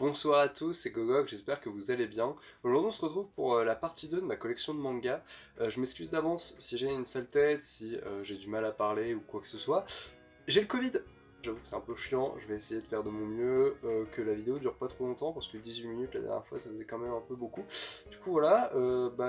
Bonsoir à tous, c'est Gogok, j'espère que vous allez bien. Aujourd'hui on se retrouve pour la partie 2 de ma collection de mangas. Je m'excuse d'avance si j'ai une sale tête, si j'ai du mal à parler ou quoi que ce soit. J'ai le Covid. J'avoue que c'est un peu chiant, je vais essayer de faire de mon mieux, que la vidéo dure pas trop longtemps parce que 18 minutes la dernière fois ça faisait quand même un peu beaucoup. Du coup voilà,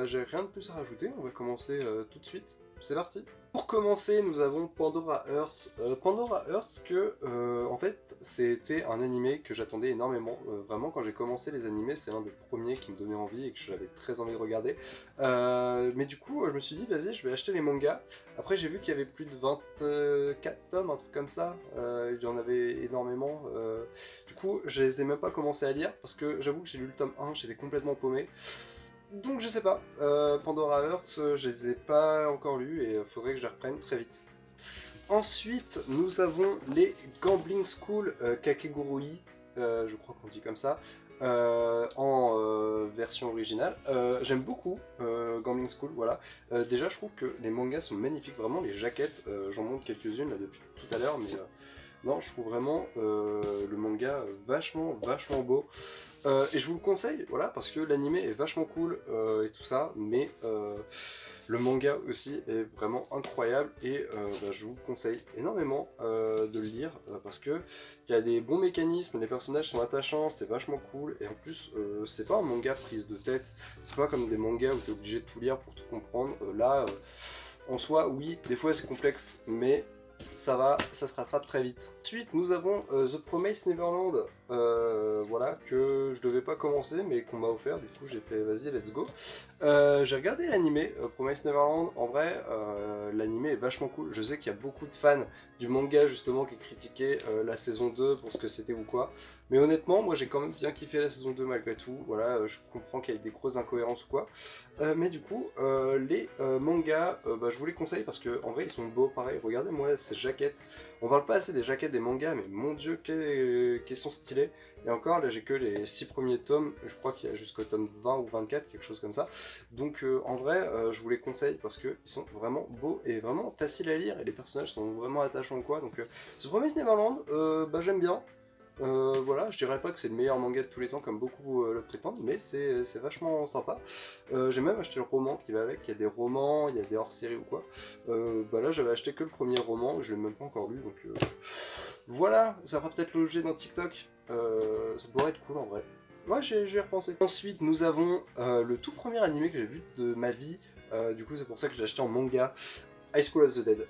j'ai rien de plus à rajouter, on va commencer tout de suite. C'est parti. Pour commencer, nous avons Pandora Hearts. Pandora Hearts en fait, c'était un animé que j'attendais énormément. Vraiment, quand j'ai commencé les animés, c'est l'un des premiers qui me donnait envie et que j'avais très envie de regarder. Mais du coup, je me suis dit, vas-y, je vais acheter les mangas. Après, j'ai vu qu'il y avait plus de 24 tomes, un truc comme ça. Il y en avait énormément. Du coup, je les ai même pas commencé à lire parce que j'avoue que j'ai lu le tome 1, j'étais complètement paumé. Donc je sais pas, Pandora Hearts, je les ai pas encore lus et faudrait que je les reprenne très vite. Ensuite, nous avons les Gambling School Kakegurui, je crois qu'on dit comme ça, en version originale. J'aime beaucoup Gambling School, voilà. Déjà, je trouve que les mangas sont magnifiques, vraiment, les jaquettes, j'en montre quelques-unes là depuis tout à l'heure, mais non, je trouve vraiment le manga vachement beau. Et je vous le conseille, voilà, parce que l'anime est vachement cool et tout ça, mais le manga aussi est vraiment incroyable et je vous conseille énormément de le lire parce que il y a des bons mécanismes, les personnages sont attachants, c'est vachement cool et en plus c'est pas un manga prise de tête, c'est pas comme des mangas où t'es obligé de tout lire pour tout comprendre. En soi, oui, des fois c'est complexe, mais ça va, ça se rattrape très vite. Ensuite, nous avons The Promised Neverland, voilà, que je devais pas commencer, mais qu'on m'a offert, du coup j'ai fait vas-y, let's go. J'ai regardé l'animé, Promised Neverland, en vrai, l'animé est vachement cool. Je sais qu'il y a beaucoup de fans du manga justement qui critiquaient la saison 2 pour ce que c'était ou quoi. Mais honnêtement, moi j'ai quand même bien kiffé la saison 2 malgré tout. Voilà, je comprends qu'il y a des grosses incohérences ou quoi. Mais du coup, les mangas, je vous les conseille parce que en vrai ils sont beaux, pareil. Regardez-moi ces jaquettes. On parle pas assez des jaquettes des mangas, mais mon dieu, qu'elles sont stylées. Et encore, là j'ai que les 6 premiers tomes, je crois qu'il y a jusqu'au tome 20 ou 24, quelque chose comme ça. Donc en vrai, je vous les conseille parce qu'ils sont vraiment beaux et vraiment faciles à lire et les personnages sont vraiment attachants ou quoi. Donc ce premier Neverland, j'aime bien. Voilà, je dirais pas que c'est le meilleur manga de tous les temps comme beaucoup le prétendent, mais c'est vachement sympa. J'ai même acheté le roman qui va avec, il y a des romans, il y a des hors-séries ou quoi. Là j'avais acheté que le premier roman, je l'ai même pas encore lu, donc voilà, ça fera peut-être l'objet d'un TikTok. Ça pourrait être cool en vrai. Ouais, j'y ai repensé. Ensuite, nous avons le tout premier animé que j'ai vu de ma vie. Du coup, c'est pour ça que j'ai acheté en manga. High School of the Dead.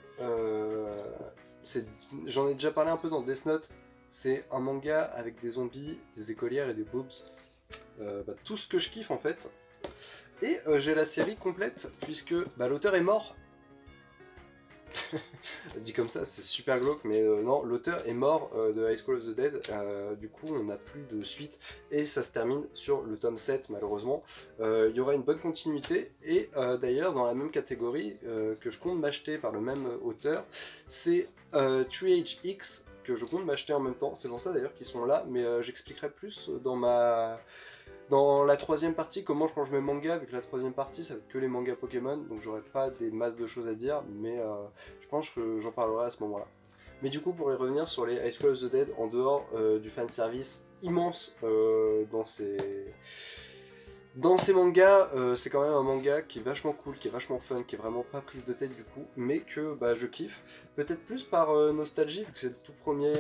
J'en ai déjà parlé un peu dans Death Note. C'est un manga avec des zombies, des écolières et des boobs. Tout ce que je kiffe en fait. Et j'ai la série complète puisque l'auteur est mort. Dit comme ça, c'est super glauque, mais non, l'auteur est mort de High School of the Dead, du coup on n'a plus de suite, et ça se termine sur le tome 7 malheureusement. Il y aura une bonne continuité, et d'ailleurs dans la même catégorie que je compte m'acheter par le même auteur, c'est 3HX, que je compte m'acheter en même temps, c'est pour ça d'ailleurs qu'ils sont là, mais j'expliquerai plus dans la troisième partie, comment je range mes mangas, vu que la troisième partie ça va être que les mangas Pokémon, donc j'aurai pas des masses de choses à dire, mais je pense que j'en parlerai à ce moment-là. Mais du coup, pour y revenir sur les High School of the Dead, en dehors du fanservice immense dans ces mangas, c'est quand même un manga qui est vachement cool, qui est vachement fun, qui est vraiment pas prise de tête du coup, mais que je kiffe. Peut-être plus par nostalgie, vu que c'est le tout premier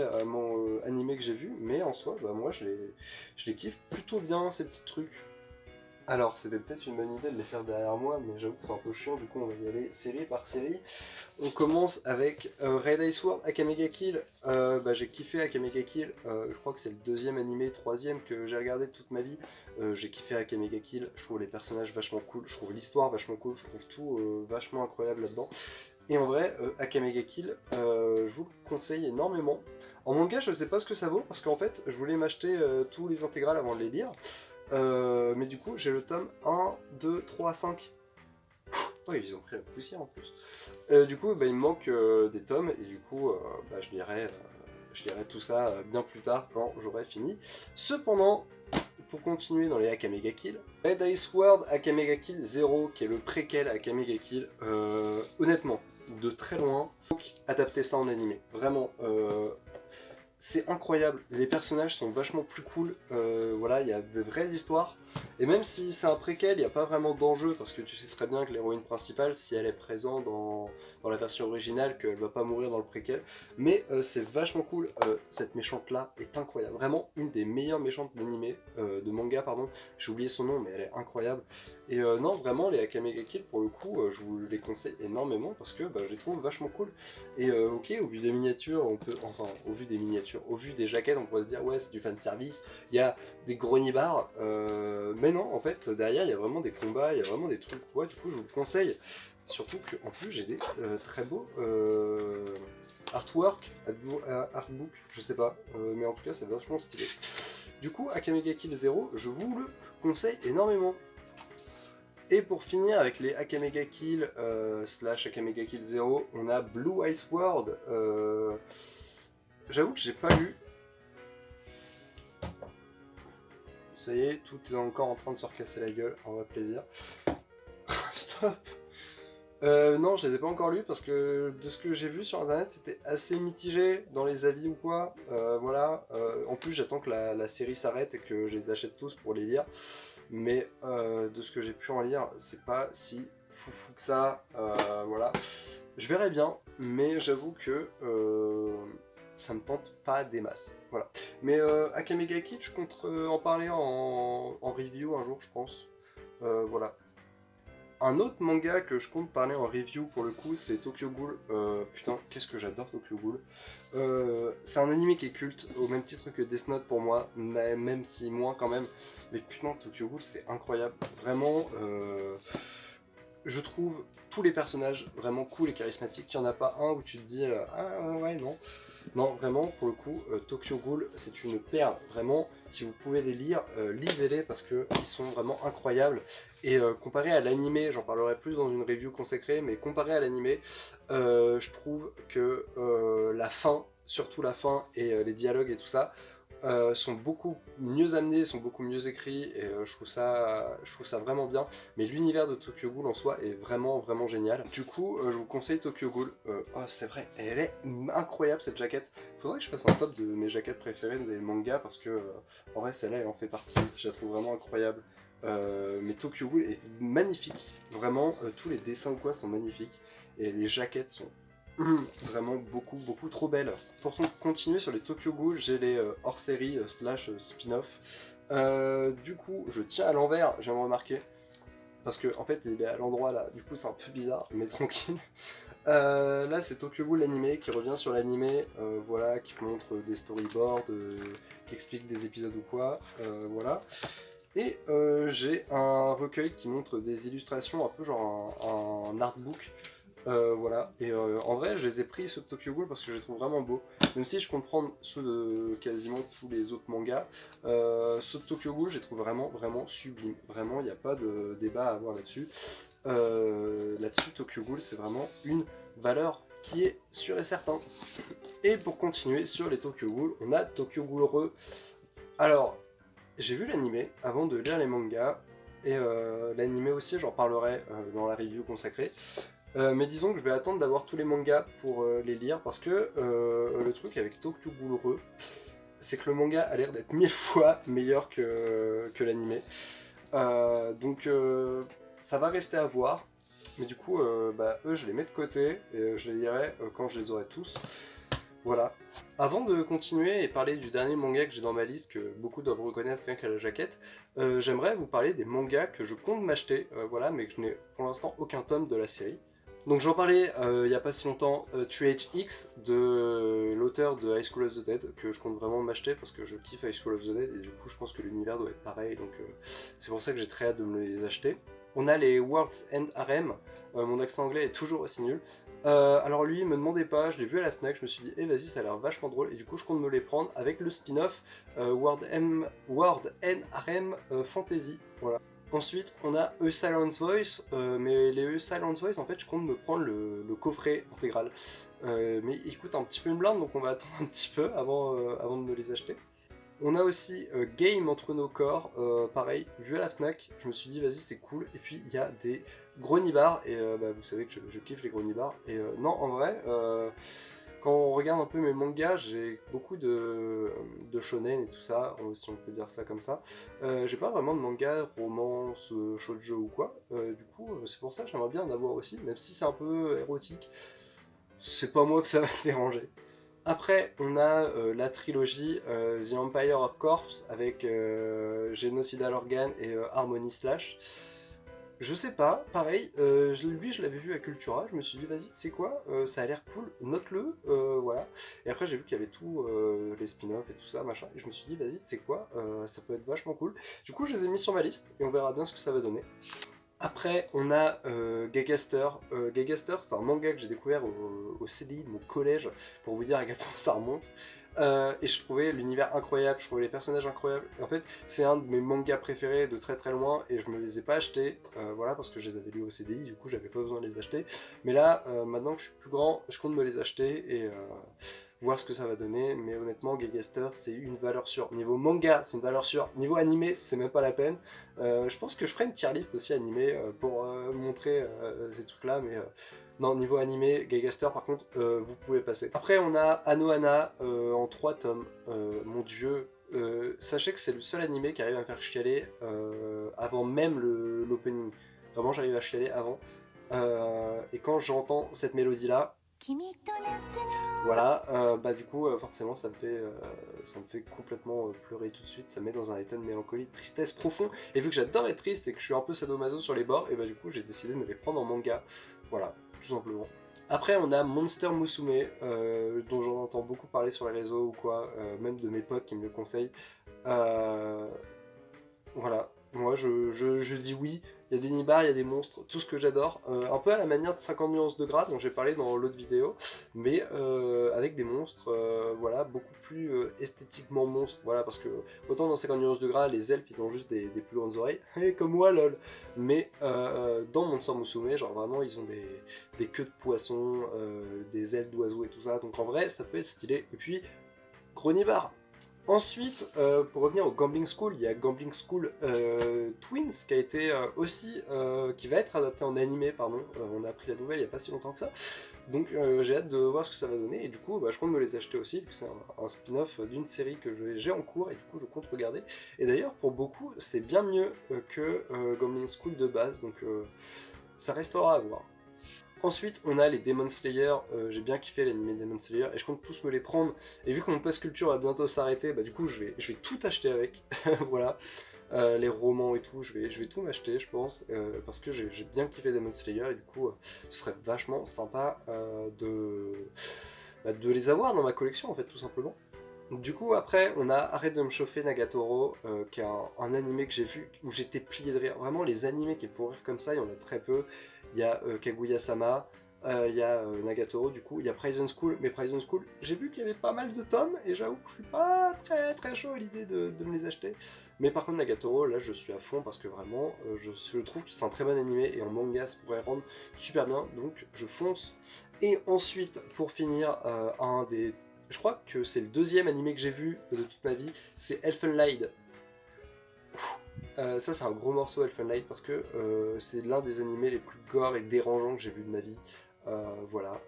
animé que j'ai vu, mais en soi, moi je les kiffe plutôt bien ces petits trucs. Alors, c'était peut-être une bonne idée de les faire derrière moi, mais j'avoue que c'est un peu chiant, du coup on va y aller série par série. On commence avec Red Ice Sword Akame ga Kill. J'ai kiffé Akame ga Kill, je crois que c'est le deuxième animé, troisième que j'ai regardé de toute ma vie. J'ai kiffé Akame ga Kill, je trouve les personnages vachement cool, je trouve l'histoire vachement cool, je trouve tout vachement incroyable là-dedans. Et en vrai, Akame ga Kill, je vous le conseille énormément. En manga, je sais pas ce que ça vaut, parce qu'en fait, je voulais m'acheter tous les intégrales avant de les lire. Mais du coup, j'ai le tome 1, 2, 3, 5. Oh, ils ont pris la poussière en plus. Du coup, il me manque des tomes, et du coup, je lirai tout ça bien plus tard quand j'aurai fini. Cependant, pour continuer dans les Akame ga Kill, Red Ice World Akame ga Kill 0, qui est le préquel Akame ga Kill, honnêtement, de très loin, donc adapter ça en animé. Vraiment, c'est incroyable, les personnages sont vachement plus cool, voilà, il y a de vraies histoires, et même si c'est un préquel, il n'y a pas vraiment d'enjeu, parce que tu sais très bien que l'héroïne principale, si elle est présente dans la version originale, qu'elle va pas mourir dans le préquel, mais c'est vachement cool, cette méchante là est incroyable, vraiment une des meilleures méchantes d'animé, de manga pardon, j'ai oublié son nom mais elle est incroyable, et non vraiment les Akame ga Kill pour le coup, je vous les conseille énormément, parce que je les trouve vachement cool, et ok, au vu des miniatures, on peut, enfin au vu des miniatures, au vu des jaquettes, on pourrait se dire ouais c'est du fan service, il y a des grognibards, mais non en fait derrière il y a vraiment des combats, il y a vraiment des trucs, ouais du coup je vous le conseille, surtout que en plus j'ai des très beaux artwork, artbook, je sais pas, mais en tout cas c'est vachement stylé. Du coup Akame ga Kill 0, je vous le conseille énormément. Et pour finir avec les Akame ga Kill slash Akame ga Kill 0, on a Blue Ice World. J'avoue que j'ai pas lu. Ça y est, tout est encore en train de se recasser la gueule, en vrai plaisir. Stop. Non, je les ai pas encore lus parce que de ce que j'ai vu sur internet, c'était assez mitigé dans les avis ou quoi. Voilà. En plus, j'attends que la série s'arrête et que je les achète tous pour les lire. Mais de ce que j'ai pu en lire, c'est pas si foufou que ça. Voilà. Je verrai bien, mais j'avoue que ça me tente pas des masses. Voilà. Mais Akame ga Kill, je compte en parler en review un jour, je pense. Voilà. Un autre manga que je compte parler en review pour le coup, c'est Tokyo Ghoul. Putain, qu'est-ce que j'adore Tokyo Ghoul. C'est un anime qui est culte, au même titre que Death Note pour moi, même si moins quand même. Mais putain, Tokyo Ghoul, c'est incroyable. Vraiment, je trouve tous les personnages vraiment cool et charismatiques. Il n'y en a pas un où tu te dis ah ouais, non. Non, vraiment, pour le coup, Tokyo Ghoul, c'est une perle. Vraiment, si vous pouvez les lire, lisez-les parce qu'ils sont vraiment incroyables. Et comparé à l'animé, j'en parlerai plus dans une review consacrée, mais comparé à l'animé, je trouve que la fin, surtout la fin et les dialogues et tout ça, sont beaucoup mieux amenés, sont beaucoup mieux écrits, et je trouve ça vraiment bien. Mais l'univers de Tokyo Ghoul en soi est vraiment vraiment génial. Du coup, je vous conseille Tokyo Ghoul. Oh, c'est vrai, elle est incroyable cette jaquette. Faudrait que je fasse un top de mes jaquettes préférées des mangas parce que en vrai celle-là elle en fait partie. Je la trouve vraiment incroyable. Mais Tokyo Ghoul est magnifique. Vraiment, tous les dessins ou quoi sont magnifiques et les jaquettes sont vraiment beaucoup beaucoup trop belle. Pour continuer sur les Tokyo Ghoul, j'ai les hors-série slash spin-off. Du coup, je tiens à l'envers, je viens de remarquer. Parce que en fait, il est à l'endroit là, du coup c'est un peu bizarre, mais tranquille. Là, c'est Tokyo Ghoul l'animé qui revient sur l'animé, voilà, qui montre des storyboards, qui explique des épisodes ou quoi, voilà. Et j'ai un recueil qui montre des illustrations, un peu genre un artbook. Voilà, et en vrai je les ai pris ceux de Tokyo Ghoul parce que je les trouve vraiment beaux, même si je comprends ceux de quasiment tous les autres mangas, ceux de Tokyo Ghoul je les trouve vraiment vraiment sublimes, vraiment il n'y a pas de débat à avoir là-dessus. Là-dessus Tokyo Ghoul c'est vraiment une valeur qui est sûre et certain. Et pour continuer sur les Tokyo Ghoul, on a Tokyo Ghoul Re. Alors, j'ai vu l'animé avant de lire les mangas, et l'animé aussi j'en parlerai dans la review consacrée. Mais disons que je vais attendre d'avoir tous les mangas pour les lire parce que le truc avec Tokyo Ghoul Re, c'est que le manga a l'air d'être 1000 fois meilleur que l'animé. Donc ça va rester à voir. Mais du coup, eux je les mets de côté et je les lirai quand je les aurai tous. Voilà. Avant de continuer et parler du dernier manga que j'ai dans ma liste, que beaucoup doivent reconnaître rien qu'à la jaquette, j'aimerais vous parler des mangas que je compte m'acheter, voilà, mais que je n'ai pour l'instant aucun tome de la série. Donc j'en parlais il n'y a pas si longtemps, 3HX de l'auteur de High School of the Dead, que je compte vraiment m'acheter parce que je kiffe High School of the Dead et du coup je pense que l'univers doit être pareil, donc c'est pour ça que j'ai très hâte de me les acheter. On a les World's End Harem, mon accent anglais est toujours aussi nul. Alors lui, me demandez pas, je l'ai vu à la Fnac, je me suis dit, vas-y, ça a l'air vachement drôle, et du coup je compte me les prendre avec le spin-off World End Harem Fantasy, voilà. Ensuite, on a A Silence Voice, mais les A Silence Voice, en fait, je compte me prendre le coffret intégral. Mais il coûte un petit peu une blinde, donc on va attendre un petit peu avant de me les acheter. On a aussi Game entre nos corps, pareil, vu à la Fnac, je me suis dit, vas-y, c'est cool. Et puis, il y a des gros nibards, et vous savez que je kiffe les gros nibards. Et non, en vrai, quand on regarde un peu mes mangas, j'ai beaucoup de shonen et tout ça, si on peut dire ça comme ça. J'ai pas vraiment de manga, romance, shoujo ou quoi. Du coup, c'est pour ça que j'aimerais bien en avoir aussi, même si c'est un peu érotique. C'est pas moi que ça va déranger. Après, on a la trilogie The Empire of Corpse avec Genocidal Organ et Harmony Slash. Je sais pas, pareil, lui je l'avais vu à Cultura, je me suis dit vas-y, tu sais quoi, ça a l'air cool, note-le, voilà. Et après j'ai vu qu'il y avait tout, les spin-offs et tout ça, machin, et je me suis dit vas-y, tu sais quoi, ça peut être vachement cool. Du coup je les ai mis sur ma liste, et on verra bien ce que ça va donner. Après, on a Gagaster. Gagaster, c'est un manga que j'ai découvert au CDI de mon collège, pour vous dire à quel point ça remonte. Et je trouvais l'univers incroyable, je trouvais les personnages incroyables. Et en fait, c'est un de mes mangas préférés de très très loin, et je me les ai pas achetés, voilà, parce que je les avais lus au CDI, du coup j'avais pas besoin de les acheter. Mais là, maintenant que je suis plus grand, je compte me les acheter et voir ce que ça va donner. Mais honnêtement, Gagaster, c'est une valeur sûre. Niveau manga, c'est une valeur sûre. Niveau animé, c'est même pas la peine. Je pense que je ferai une tier list aussi animée pour montrer ces trucs-là, mais non, niveau animé, Gagaster, par contre, vous pouvez passer. Après, on a Anohana en 3 tomes. Mon dieu, sachez que c'est le seul animé qui arrive à me faire chialer avant même l'opening. Vraiment, j'arrive à chialer avant. Et quand j'entends cette mélodie-là, voilà, bah du coup, forcément, ça me fait complètement pleurer tout de suite. Ça me met dans un état de mélancolie, de tristesse profond. Et vu que j'adore être triste et que je suis un peu sadomaso sur les bords, et bah du coup, j'ai décidé de me les prendre en manga. Voilà, tout simplement. Après, on a Monster Musume, dont j'en entends beaucoup parler sur les réseaux ou quoi, même de mes potes qui me le conseillent. Euh, voilà, moi je dis oui, il y a des nibards, il y a des monstres, tout ce que j'adore, un peu à la manière de 50 nuances de gras dont j'ai parlé dans l'autre vidéo, mais avec des monstres, voilà, beaucoup plus esthétiquement monstres, voilà, parce que autant dans 50 nuances de gras, les elfes ils ont juste des plus grandes oreilles, et comme moi lol, mais dans Monster Musume, genre vraiment ils ont des queues de poissons, des ailes d'oiseaux et tout ça, donc en vrai ça peut être stylé, et puis gros nibards. Ensuite, pour revenir au Gambling School, il y a Gambling School Twins qui a été aussi, qui va être adapté en animé, pardon. On a appris la nouvelle il n'y a pas si longtemps que ça. Donc j'ai hâte de voir ce que ça va donner. Et du coup, bah, je compte me les acheter aussi, vu que c'est un spin-off d'une série que j'ai en cours et du coup je compte regarder. Et d'ailleurs, pour beaucoup, c'est bien mieux que Gambling School de base, donc ça restera à voir. Ensuite, on a les Demon Slayer, j'ai bien kiffé l'anime Demon Slayer, et je compte tous me les prendre, et vu que mon pass culture va bientôt s'arrêter, bah du coup je vais tout acheter avec, voilà, les romans et tout, je vais tout m'acheter je pense, parce que j'ai bien kiffé Demon Slayer, et du coup ce serait vachement sympa de les avoir dans ma collection en fait, tout simplement. Du coup, après, on a Arrête de me chauffer Nagatoro, qui est un animé que j'ai vu où j'étais plié de rire. Vraiment, les animés qui font rire comme ça, il y en a très peu. Il y a Kaguya-sama, il y a Nagatoro, du coup, il y a Prison School. Mais Prison School, j'ai vu qu'il y avait pas mal de tomes, et j'avoue que je suis pas très très chaud à l'idée de me les acheter. Mais par contre, Nagatoro, là, je suis à fond parce que vraiment, je trouve que c'est un très bon animé, et en manga, ça pourrait rendre super bien, donc je fonce. Et ensuite, pour finir, je crois que c'est le deuxième animé que j'ai vu de toute ma vie, c'est Elfen Lied. Ça c'est un gros morceau Elfen Lied parce que c'est l'un des animés les plus gore et dérangeants que j'ai vu de ma vie. Voilà,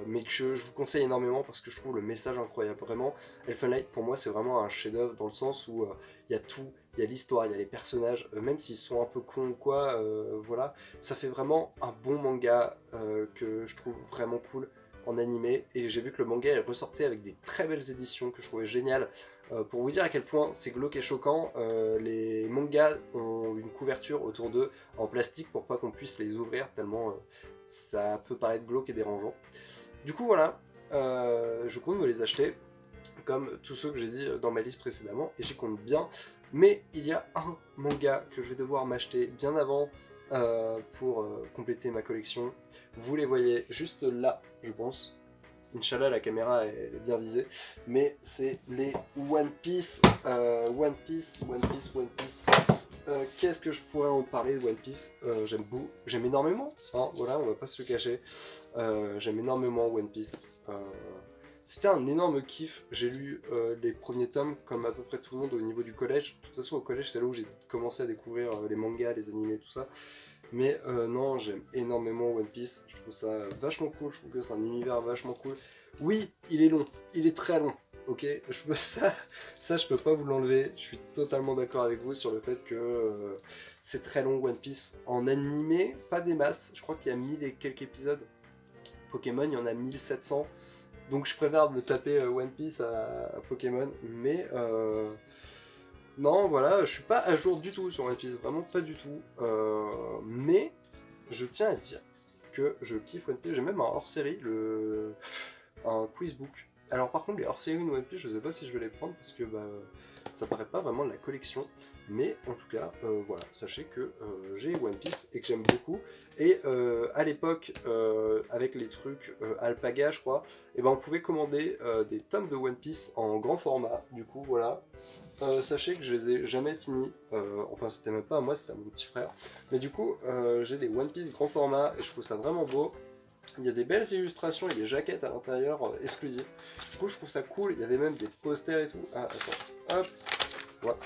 mais que je vous conseille énormément parce que je trouve le message incroyable. Vraiment, Elfen Lied pour moi c'est vraiment un chef-d'œuvre dans le sens où il y a tout, il y a l'histoire, il y a les personnages, même s'ils sont un peu cons ou quoi, voilà, ça fait vraiment un bon manga que je trouve vraiment cool en animé, et j'ai vu que le manga est ressorti avec des très belles éditions que je trouvais géniales. Pour vous dire à quel point c'est glauque et choquant, les mangas ont une couverture autour d'eux en plastique pour pas qu'on puisse les ouvrir tellement ça peut paraître glauque et dérangeant. Du coup voilà, je compte me les acheter comme tous ceux que j'ai dit dans ma liste précédemment, et j'y compte bien. Mais il y a un manga que je vais devoir m'acheter bien avant pour compléter ma collection. Vous les voyez juste là, je pense. Inch'Allah, la caméra est bien visée. Mais c'est les One Piece. One Piece, One Piece, One Piece. Qu'est-ce que je pourrais en parler de One Piece? J'aime énormément, hein, voilà, on va pas se le cacher. J'aime énormément One Piece. C'était un énorme kiff. J'ai lu les premiers tomes comme à peu près tout le monde au niveau du collège. De toute façon, au collège, c'est là où j'ai commencé à découvrir les mangas, les animés, tout ça. Mais non, j'aime énormément One Piece. Je trouve ça vachement cool. Je trouve que c'est un univers vachement cool. Oui, il est long, il est très long. Ok, ça je peux pas vous l'enlever. Je suis totalement d'accord avec vous sur le fait que c'est très long One Piece. En animé, pas des masses. Je crois qu'il y a 1000 et quelques épisodes. Pokémon, il y en a 1700. Donc je préfère me taper One Piece à Pokémon. Mais non, voilà, je suis pas à jour du tout sur One Piece. Vraiment pas du tout. Mais je tiens à dire que je kiffe One Piece. J'ai même un hors-série, un quizbook. Alors par contre les hors-série de One Piece, je sais pas si je vais les prendre parce que ça paraît pas vraiment de la collection. Mais en tout cas, voilà, sachez que j'ai One Piece et que j'aime beaucoup. Et à l'époque, avec les trucs Alpaga, je crois, et ben on pouvait commander des tomes de One Piece en grand format. Du coup, voilà. Sachez que je les ai jamais finis. Enfin, c'était même pas à moi, c'était à mon petit frère. Mais du coup, j'ai des One Piece grand format et je trouve ça vraiment beau. Il y a des belles illustrations et des jaquettes à l'intérieur exclusives. Du coup, je trouve ça cool. Il y avait même des posters et tout. Ah, attends. Hop. Voilà.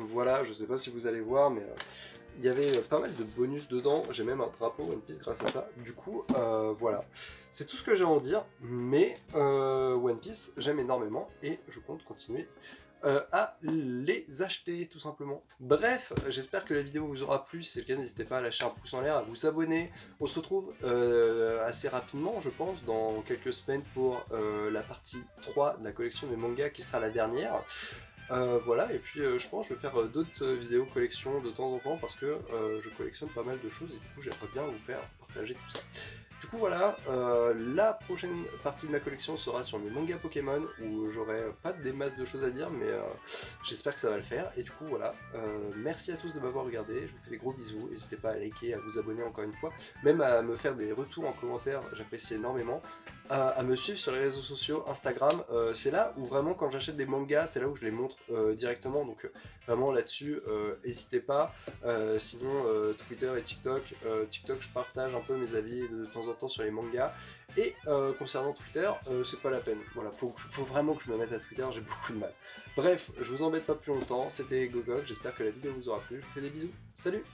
Voilà, je sais pas si vous allez voir, mais il y avait pas mal de bonus dedans. J'ai même un drapeau One Piece grâce à ça. Du coup, voilà. C'est tout ce que j'ai à en dire. Mais One Piece, j'aime énormément et je compte continuer à les acheter tout simplement. Bref, j'espère que la vidéo vous aura plu. Si c'est le cas, n'hésitez pas à lâcher un pouce en l'air, à vous abonner. On se retrouve assez rapidement, je pense, dans quelques semaines pour la partie 3 de la collection des mangas qui sera la dernière. Voilà, et puis je pense que je vais faire d'autres vidéos collection de temps en temps parce que je collectionne pas mal de choses et du coup j'aimerais bien vous faire partager tout ça. Du coup voilà, la prochaine partie de ma collection sera sur mes mangas Pokémon où j'aurai pas des masses de choses à dire mais j'espère que ça va le faire. Et du coup voilà, merci à tous de m'avoir regardé, je vous fais des gros bisous, n'hésitez pas à liker, à vous abonner encore une fois, même à me faire des retours en commentaire, j'apprécie énormément. À me suivre sur les réseaux sociaux, Instagram, c'est là où vraiment quand j'achète des mangas, c'est là où je les montre directement, donc vraiment là-dessus, n'hésitez pas. Sinon Twitter et TikTok, TikTok je partage un peu mes avis de temps en temps sur les mangas, et concernant Twitter, c'est pas la peine, voilà, faut vraiment que je me mette à Twitter, j'ai beaucoup de mal. Bref, je vous embête pas plus longtemps, c'était Gogok, j'espère que la vidéo vous aura plu, je vous fais des bisous, salut!